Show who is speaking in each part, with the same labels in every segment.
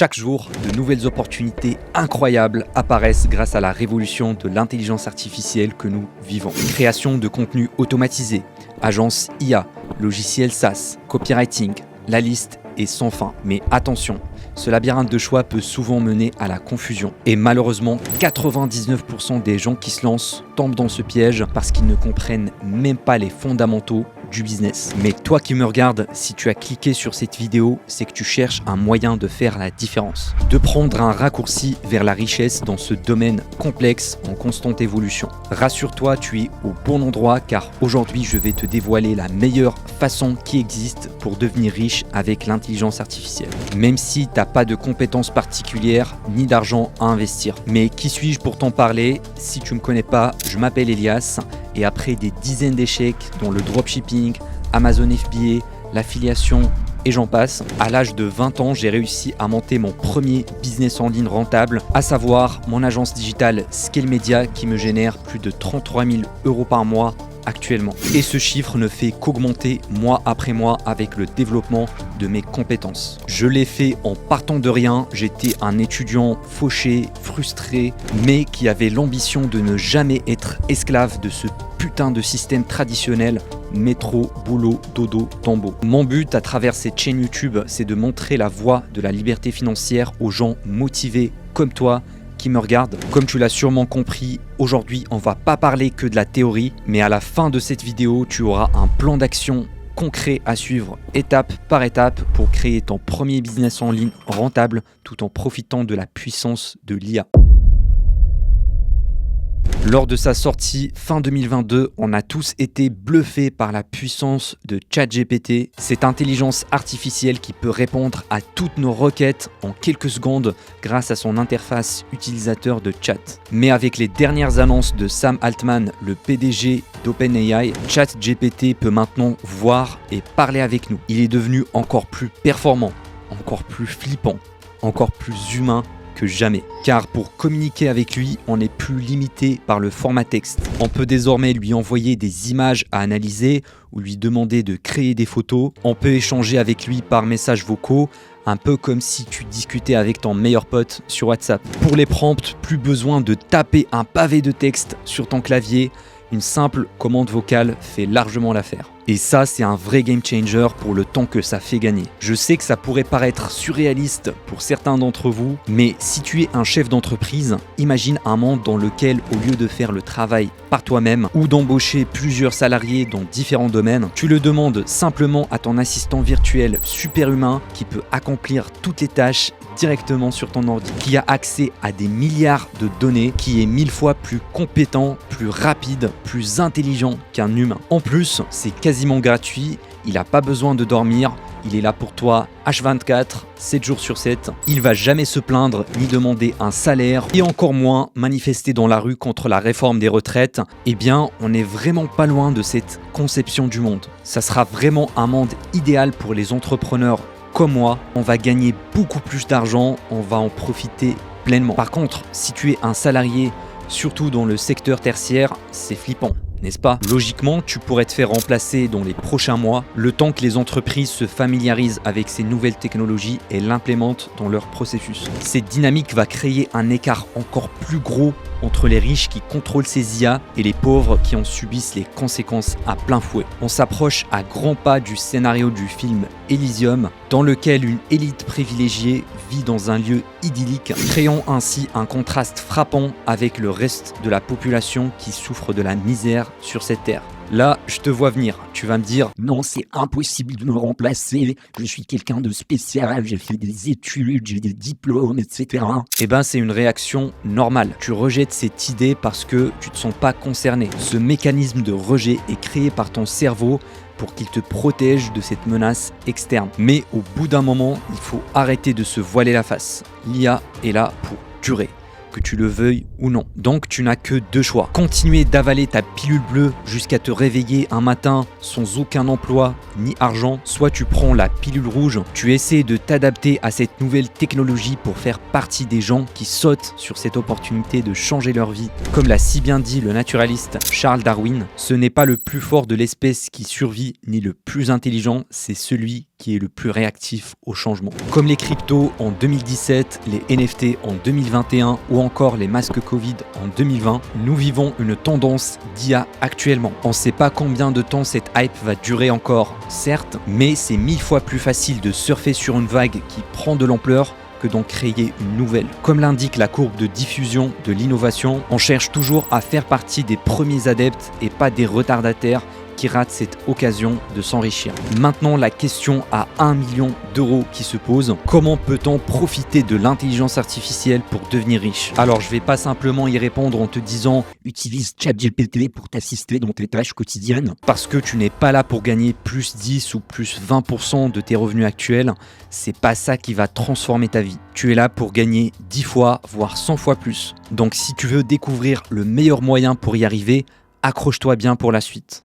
Speaker 1: Chaque jour, de nouvelles opportunités incroyables apparaissent grâce à la révolution de l'intelligence artificielle que nous vivons. Création de contenu automatisé, agences IA, logiciels SaaS, copywriting, la liste est sans fin. Mais attention, ce labyrinthe de choix peut souvent mener à la confusion. Et malheureusement, 99% des gens qui se lancent tombent dans ce piège parce qu'ils ne comprennent même pas les fondamentaux du business. Mais toi qui me regardes, si tu as cliqué sur cette vidéo, c'est que tu cherches un moyen de faire la différence, de prendre un raccourci vers la richesse dans ce domaine complexe en constante évolution. Rassure-toi, tu es au bon endroit car aujourd'hui je vais te dévoiler la meilleure façon qui existe pour devenir riche avec l'intelligence artificielle. Même si tu n'as pas de compétences particulières ni d'argent à investir. Mais qui suis-je pour t'en parler? Si tu ne me connais pas, je m'appelle Elias et après des dizaines d'échecs dont le dropshipping, Amazon FBA, l'affiliation et j'en passe, à l'âge de 20 ans, j'ai réussi à monter mon premier business en ligne rentable, à savoir mon agence digitale Scale Media qui me génère plus de 33 000 € par mois actuellement. Et ce chiffre ne fait qu'augmenter mois après mois avec le développement de mes compétences. Je l'ai fait en partant de rien, j'étais un étudiant fauché, frustré, mais qui avait l'ambition de ne jamais être esclave de ce putain de système traditionnel métro, boulot, dodo, tombeau. Mon but à travers cette chaîne YouTube, c'est de montrer la voie de la liberté financière aux gens motivés comme toi qui me regardent. Comme tu l'as sûrement compris, aujourd'hui on va pas parler que de la théorie, mais à la fin de cette vidéo, tu auras un plan d'action concret à suivre étape par étape pour créer ton premier business en ligne rentable tout en profitant de la puissance de l'IA. Lors de sa sortie fin 2022, on a tous été bluffés par la puissance de ChatGPT, cette intelligence artificielle qui peut répondre à toutes nos requêtes en quelques secondes grâce à son interface utilisateur de chat. Mais avec les dernières annonces de Sam Altman, le PDG d'OpenAI, ChatGPT peut maintenant voir et parler avec nous. Il est devenu encore plus performant, encore plus flippant, encore plus humain que jamais. Car pour communiquer avec lui, on n'est plus limité par le format texte. On peut désormais lui envoyer des images à analyser ou lui demander de créer des photos. On peut échanger avec lui par messages vocaux, un peu comme si tu discutais avec ton meilleur pote sur WhatsApp. Pour les prompts, plus besoin de taper un pavé de texte sur ton clavier. Une simple commande vocale fait largement l'affaire. Et ça, c'est un vrai game changer pour le temps que ça fait gagner. Je sais que ça pourrait paraître surréaliste pour certains d'entre vous, mais si tu es un chef d'entreprise, imagine un monde dans lequel, au lieu de faire le travail par toi-même ou d'embaucher plusieurs salariés dans différents domaines, tu le demandes simplement à ton assistant virtuel superhumain qui peut accomplir toutes les tâches directement sur ton ordi, qui a accès à des milliards de données, qui est 1000 fois plus compétent, plus rapide, plus intelligent qu'un humain. En plus, c'est quasiment gratuit, il n'a pas besoin de dormir, il est là pour toi H24, 7 jours sur 7. Il va jamais se plaindre ni demander un salaire et encore moins manifester dans la rue contre la réforme des retraites. Eh bien, on n'est vraiment pas loin de cette conception du monde. Ça sera vraiment un monde idéal pour les entrepreneurs comme moi. On va gagner beaucoup plus d'argent, on va en profiter pleinement. Par contre, si tu es un salarié, surtout dans le secteur tertiaire, c'est flippant, n'est-ce pas? Logiquement, tu pourrais te faire remplacer dans les prochains mois, le temps que les entreprises se familiarisent avec ces nouvelles technologies et l'implémentent dans leur processus. Cette dynamique va créer un écart encore plus gros entre les riches qui contrôlent ces IA et les pauvres qui en subissent les conséquences à plein fouet. On s'approche à grands pas du scénario du film Elysium, dans lequel une élite privilégiée vit dans un lieu idyllique, créant ainsi un contraste frappant avec le reste de la population qui souffre de la misère sur cette terre. Là, je te vois venir. Tu vas me dire «
Speaker 2: Non, c'est impossible de me remplacer. Je suis quelqu'un de spécial. J'ai fait des études, j'ai des diplômes, etc. »
Speaker 1: Eh ben, c'est une réaction normale. Tu rejettes cette idée parce que tu ne te sens pas concerné. Ce mécanisme de rejet est créé par ton cerveau pour qu'il te protège de cette menace externe. Mais au bout d'un moment, il faut arrêter de se voiler la face. L'IA est là pour durer, que tu le veuilles ou non. Donc tu n'as que deux choix. Continuer d'avaler ta pilule bleue jusqu'à te réveiller un matin sans aucun emploi ni argent, soit tu prends la pilule rouge, tu essaies de t'adapter à cette nouvelle technologie pour faire partie des gens qui sautent sur cette opportunité de changer leur vie. Comme l'a si bien dit le naturaliste Charles Darwin, ce n'est pas le plus fort de l'espèce qui survit ni le plus intelligent, c'est celui qui est le plus réactif au changement. Comme les cryptos en 2017, les NFT en 2021 ou encore les masques Covid en 2020, nous vivons une tendance d'IA actuellement. On ne sait pas combien de temps cette hype va durer encore, certes, mais c'est 1000 fois plus facile de surfer sur une vague qui prend de l'ampleur que d'en créer une nouvelle. Comme l'indique la courbe de diffusion de l'innovation, on cherche toujours à faire partie des premiers adeptes et pas des retardataires qui ratent cette occasion de s'enrichir. Maintenant, la question à 1 million d'euros qui se pose: comment peut-on profiter de l'intelligence artificielle pour devenir riche? Alors, je vais pas simplement y répondre en te disant
Speaker 2: Utilise ChatGPT pour t'assister dans tes tâches quotidiennes.
Speaker 1: parce que tu n'es pas là pour gagner plus 10 ou plus 20% de tes revenus actuels. C'est pas ça qui va transformer ta vie. Tu es là pour gagner 10 fois, voire 100 fois plus. Donc, si tu veux découvrir le meilleur moyen pour y arriver, accroche-toi bien pour la suite.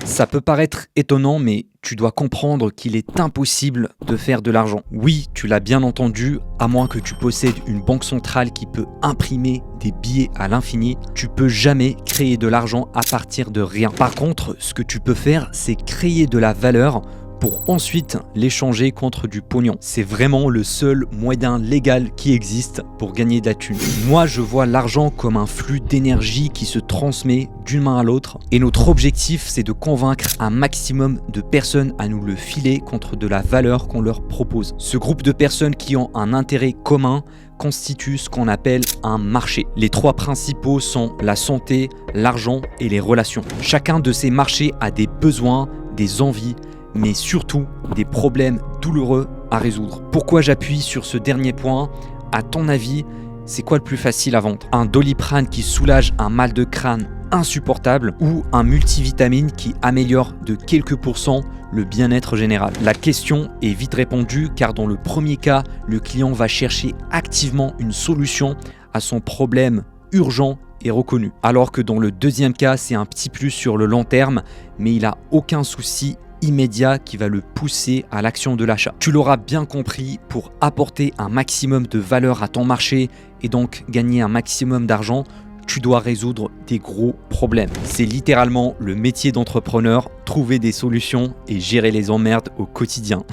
Speaker 1: Ça peut paraître étonnant, mais tu dois comprendre qu'il est impossible de faire de l'argent. Oui, tu l'as bien entendu, à moins que tu possèdes une banque centrale qui peut imprimer des billets à l'infini, tu peux jamais créer de l'argent à partir de rien. Par contre, ce que tu peux faire, c'est créer de la valeur pour ensuite l'échanger contre du pognon. C'est vraiment le seul moyen légal qui existe pour gagner de la thune. Moi, je vois l'argent comme un flux d'énergie qui se transmet d'une main à l'autre. Et notre objectif, c'est de convaincre un maximum de personnes à nous le filer contre de la valeur qu'on leur propose. Ce groupe de personnes qui ont un intérêt commun constitue ce qu'on appelle un marché. Les trois principaux sont la santé, l'argent et les relations. Chacun de ces marchés a des besoins, des envies, mais surtout des problèmes douloureux à résoudre. Pourquoi j'appuie sur ce dernier point? À ton avis, c'est quoi le plus facile à vendre? Un Doliprane qui soulage un mal de crâne insupportable ou un multivitamine qui améliore de quelques pourcents le bien-être général? La question est vite répondue, car dans le premier cas, le client va chercher activement une solution à son problème urgent et reconnu. Alors que dans le deuxième cas, c'est un petit plus sur le long terme, mais il n'a aucun souci immédiat qui va le pousser à l'action de l'achat. Tu l'auras bien compris, pour apporter un maximum de valeur à ton marché et donc gagner un maximum d'argent, tu dois résoudre des gros problèmes. C'est littéralement le métier d'entrepreneur, trouver des solutions et gérer les emmerdes au quotidien.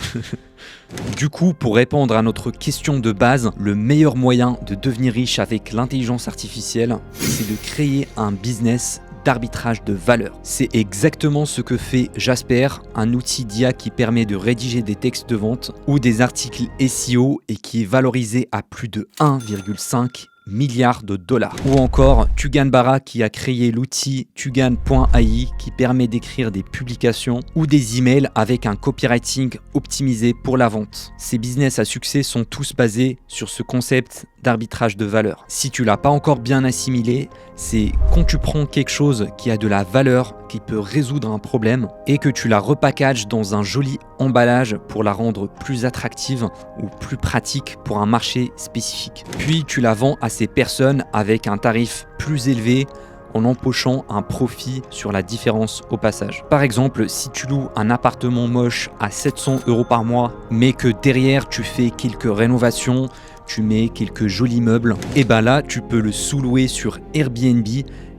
Speaker 1: Du coup, pour répondre à notre question de base, le meilleur moyen de devenir riche avec l'intelligence artificielle, c'est de créer un business d'arbitrage de valeur. C'est exactement ce que fait Jasper, un outil d'IA qui permet de rédiger des textes de vente ou des articles SEO et qui est valorisé à plus de 1,5 milliard de dollars. Ou encore Tugan Barra qui a créé l'outil Tugan.ai qui permet d'écrire des publications ou des emails avec un copywriting optimisé pour la vente. Ces business à succès sont tous basés sur ce concept d'arbitrage de valeur. Si tu l'as pas encore bien assimilé, c'est quand tu prends quelque chose qui a de la valeur, qui peut résoudre un problème et que tu la repackages dans un joli emballage pour la rendre plus attractive ou plus pratique pour un marché spécifique. Puis tu la vends à ces personnes avec un tarif plus élevé en empochant un profit sur la différence au passage. Par exemple, si tu loues un appartement moche à 700 € par mois, mais que derrière tu fais quelques rénovations, tu mets quelques jolis meubles, et ben là tu peux le sous-louer sur Airbnb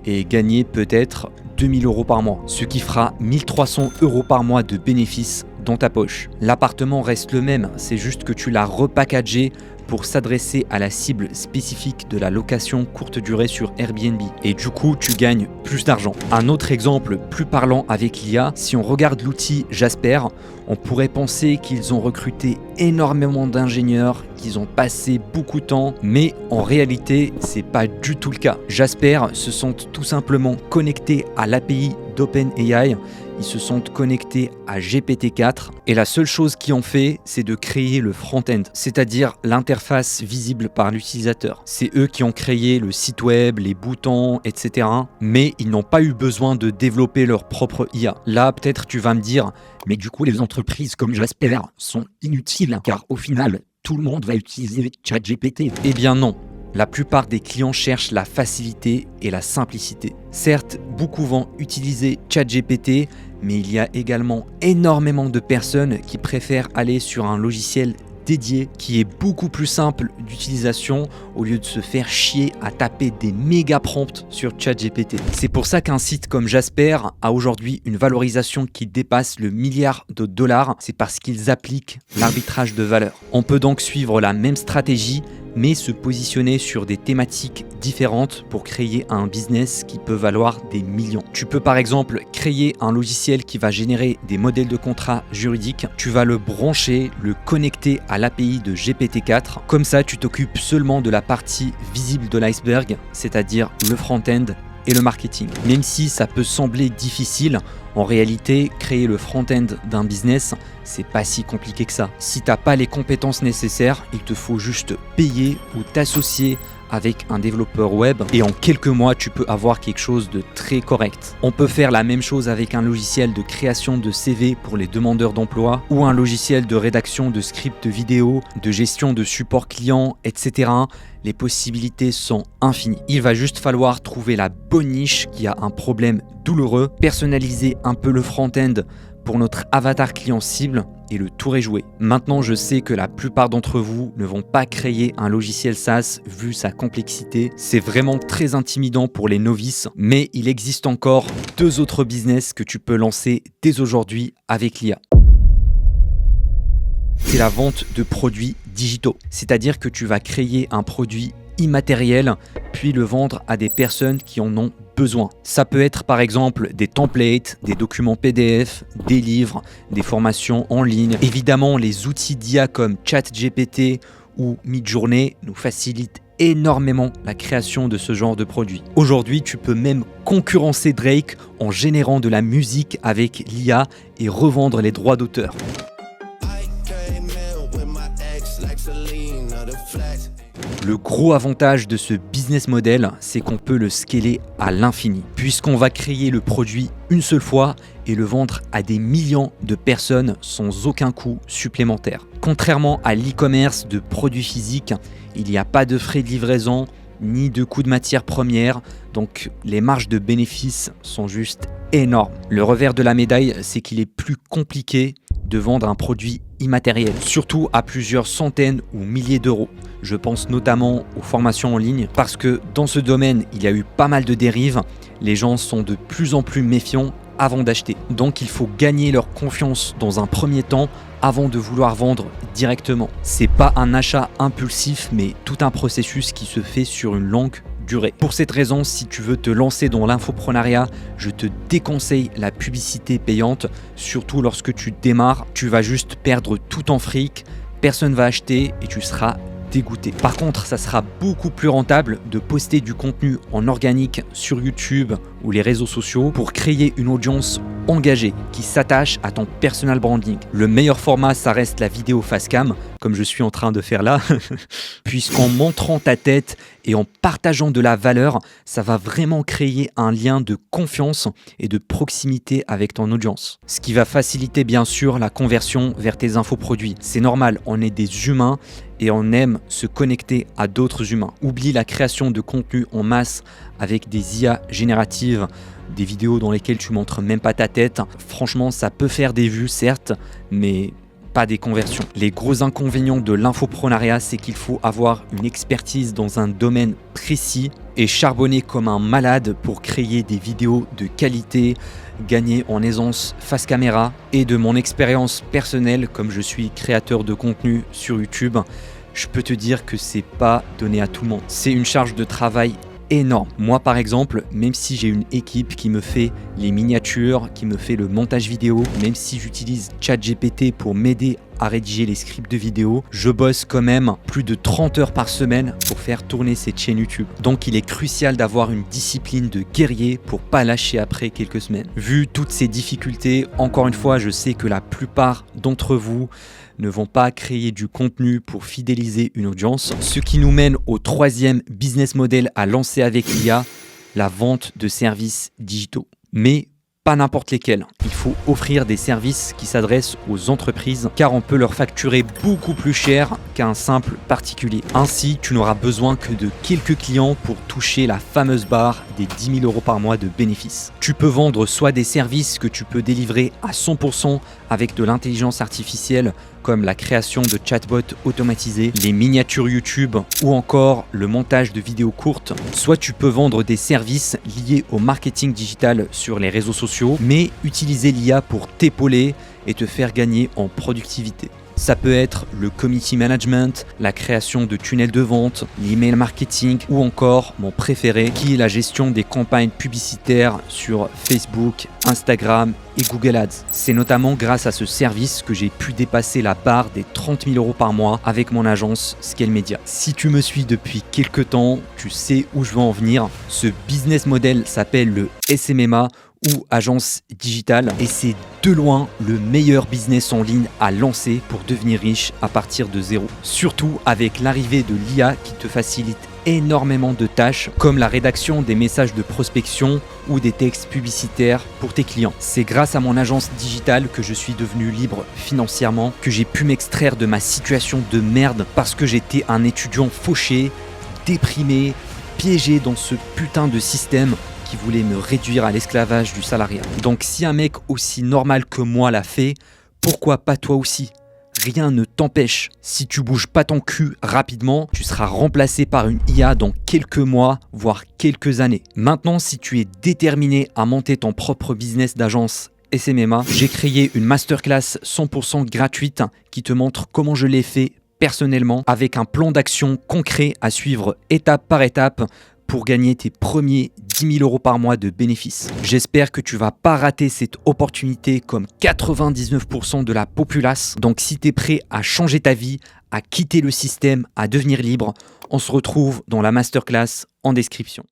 Speaker 1: et gagner peut-être 2000 € par mois, ce qui fera 1300 € par mois de bénéfices dans ta poche. L'appartement reste le même, c'est juste que tu l'as repackagé pour s'adresser à la cible spécifique de la location courte durée sur Airbnb. Et du coup, tu gagnes plus d'argent. Un autre exemple plus parlant avec l'IA, si on regarde l'outil Jasper, on pourrait penser qu'ils ont recruté énormément d'ingénieurs, qu'ils ont passé beaucoup de temps, mais en réalité, c'est pas du tout le cas. Jasper se sont tout simplement connectés à l'API d'OpenAI. Ils se sont connectés à GPT-4 et la seule chose qu'ils ont fait, c'est de créer le front-end, c'est-à-dire l'interface visible par l'utilisateur. C'est eux qui ont créé le site web, les boutons, etc. Mais ils n'ont pas eu besoin de développer leur propre IA. Là, peut-être tu vas me dire,
Speaker 2: mais du coup, les entreprises comme Jasper sont inutiles car au final, tout le monde va utiliser ChatGPT.
Speaker 1: Eh bien non. La plupart des clients cherchent la facilité et la simplicité. Certes, beaucoup vont utiliser ChatGPT, mais il y a également énormément de personnes qui préfèrent aller sur un logiciel dédié qui est beaucoup plus simple d'utilisation au lieu de se faire chier à taper des méga prompts sur ChatGPT. C'est pour ça qu'un site comme Jasper a aujourd'hui une valorisation qui dépasse le milliard de dollars. C'est parce qu'ils appliquent l'arbitrage de valeur. On peut donc suivre la même stratégie mais se positionner sur des thématiques différentes pour créer un business qui peut valoir des millions. Tu peux par exemple créer un logiciel qui va générer des modèles de contrats juridiques. Tu vas le brancher, le connecter à l'API de GPT-4. Comme ça, tu t'occupes seulement de la partie visible de l'iceberg, c'est-à-dire le front-end et le marketing. Même si ça peut sembler difficile, en réalité, créer le front-end d'un business, c'est pas si compliqué que ça. Si t'as pas les compétences nécessaires, il te faut juste payer ou t'associer avec un développeur web et en quelques mois, tu peux avoir quelque chose de très correct. On peut faire la même chose avec un logiciel de création de CV pour les demandeurs d'emploi ou un logiciel de rédaction de scripts vidéo, de gestion de support client, etc. Les possibilités sont infinies. Il va juste falloir trouver la bonne niche qui a un problème douloureux, personnaliser un peu le front-end pour notre avatar client cible et le tour est joué. Maintenant, je sais que la plupart d'entre vous ne vont pas créer un logiciel SaaS vu sa complexité. C'est vraiment très intimidant pour les novices, mais il existe encore 2 autres business que tu peux lancer dès aujourd'hui avec l'IA. C'est la vente de produits digitaux. C'est-à-dire que tu vas créer un produit immatériel, puis le vendre à des personnes qui en ont besoin. Ça peut être par exemple des templates, des documents PDF, des livres, des formations en ligne. Évidemment, les outils d'IA comme ChatGPT ou Midjourney nous facilitent énormément la création de ce genre de produit. Aujourd'hui, tu peux même concurrencer Drake en générant de la musique avec l'IA et revendre les droits d'auteur. Le gros avantage de ce business model, c'est qu'on peut le scaler à l'infini, puisqu'on va créer le produit une seule fois et le vendre à des millions de personnes sans aucun coût supplémentaire. Contrairement à l'e-commerce de produits physiques, il n'y a pas de frais de livraison ni de coûts de matières premières, donc les marges de bénéfices sont juste énormes. Le revers de la médaille, c'est qu'il est plus compliqué de vendre un produit immatériel, surtout à plusieurs centaines ou milliers d'euros. Je pense notamment aux formations en ligne, parce que dans ce domaine, il y a eu pas mal de dérives. Les gens sont de plus en plus méfiants avant d'acheter. Donc il faut gagner leur confiance dans un premier temps avant de vouloir vendre directement. C'est pas un achat impulsif, mais tout un processus qui se fait sur une longue durée. Pour cette raison, si tu veux te lancer dans l'infoprenariat, je te déconseille la publicité payante, surtout lorsque tu démarres. Tu vas juste perdre tout ton fric, personne va acheter et tu seras dégoûté. Par contre, ça sera beaucoup plus rentable de poster du contenu en organique sur YouTube ou les réseaux sociaux pour créer une audience engagée qui s'attache à ton personal branding. Le meilleur format, ça reste la vidéo face cam, comme je suis en train de faire là, puisqu'en montrant ta tête et en partageant de la valeur, ça va vraiment créer un lien de confiance et de proximité avec ton audience. Ce qui va faciliter bien sûr la conversion vers tes infoproduits. C'est normal, on est des humains et on aime se connecter à d'autres humains. Oublie la création de contenu en masse avec des IA génératives, des vidéos dans lesquelles tu montres même pas ta tête. Franchement, ça peut faire des vues, certes, mais pas des conversions. Les gros inconvénients de l'infoprenariat, c'est qu'il faut avoir une expertise dans un domaine précis et charbonner comme un malade pour créer des vidéos de qualité, gagner en aisance face caméra. Et de mon expérience personnelle, comme je suis créateur de contenu sur YouTube, je peux te dire que c'est pas donné à tout le monde. C'est une charge de travail énorme. Moi par exemple, même si j'ai une équipe qui me fait les miniatures, qui me fait le montage vidéo, même si j'utilise ChatGPT pour m'aider à rédiger les scripts de vidéo, je bosse quand même plus de 30 heures par semaine pour faire tourner cette chaîne YouTube. Donc il est crucial d'avoir une discipline de guerrier pour pas lâcher après quelques semaines. Vu toutes ces difficultés, encore une fois, je sais que la plupart d'entre vous ne vont pas créer du contenu pour fidéliser une audience, ce qui nous mène au 3e business model à lancer avec l'IA, la vente de services digitaux. Mais pas n'importe lesquels. Il faut offrir des services qui s'adressent aux entreprises car on peut leur facturer beaucoup plus cher qu'un simple particulier. Ainsi, tu n'auras besoin que de quelques clients pour toucher la fameuse barre des 10 000 € par mois de bénéfices. Tu peux vendre soit des services que tu peux délivrer à 100% avec de l'intelligence artificielle comme la création de chatbots automatisés, les miniatures YouTube ou encore le montage de vidéos courtes. Soit tu peux vendre des services liés au marketing digital sur les réseaux sociaux, mais utiliser l'IA pour t'épauler et te faire gagner en productivité. Ça peut être le community management, la création de tunnels de vente, l'email marketing ou encore mon préféré qui est la gestion des campagnes publicitaires sur Facebook, Instagram et Google Ads. C'est notamment grâce à ce service que j'ai pu dépasser la barre des 30 000 € par mois avec mon agence Scale Media. Si tu me suis depuis quelques temps, tu sais où je veux en venir. Ce business model s'appelle le SMMA ou agence digitale et c'est de loin le meilleur business en ligne à lancer pour devenir riche à partir de zéro. Surtout avec l'arrivée de l'IA qui te facilite énormément de tâches comme la rédaction des messages de prospection ou des textes publicitaires pour tes clients. C'est grâce à mon agence digitale que je suis devenu libre financièrement, que j'ai pu m'extraire de ma situation de merde parce que j'étais un étudiant fauché, déprimé, piégé dans ce putain de système qui voulait me réduire à l'esclavage du salariat. Donc si un mec aussi normal que moi l'a fait, pourquoi pas toi aussi ? Rien ne t'empêche. Si tu bouges pas ton cul rapidement, tu seras remplacé par une IA dans quelques mois, voire quelques années. Maintenant, si tu es déterminé à monter ton propre business d'agence SMMA, j'ai créé une masterclass 100% gratuite qui te montre comment je l'ai fait personnellement avec un plan d'action concret à suivre étape par étape pour gagner tes premiers 10 000 € par mois de bénéfices. J'espère que tu vas pas rater cette opportunité comme 99% de la populace. Donc si tu es prêt à changer ta vie, à quitter le système, à devenir libre, on se retrouve dans la masterclass en description.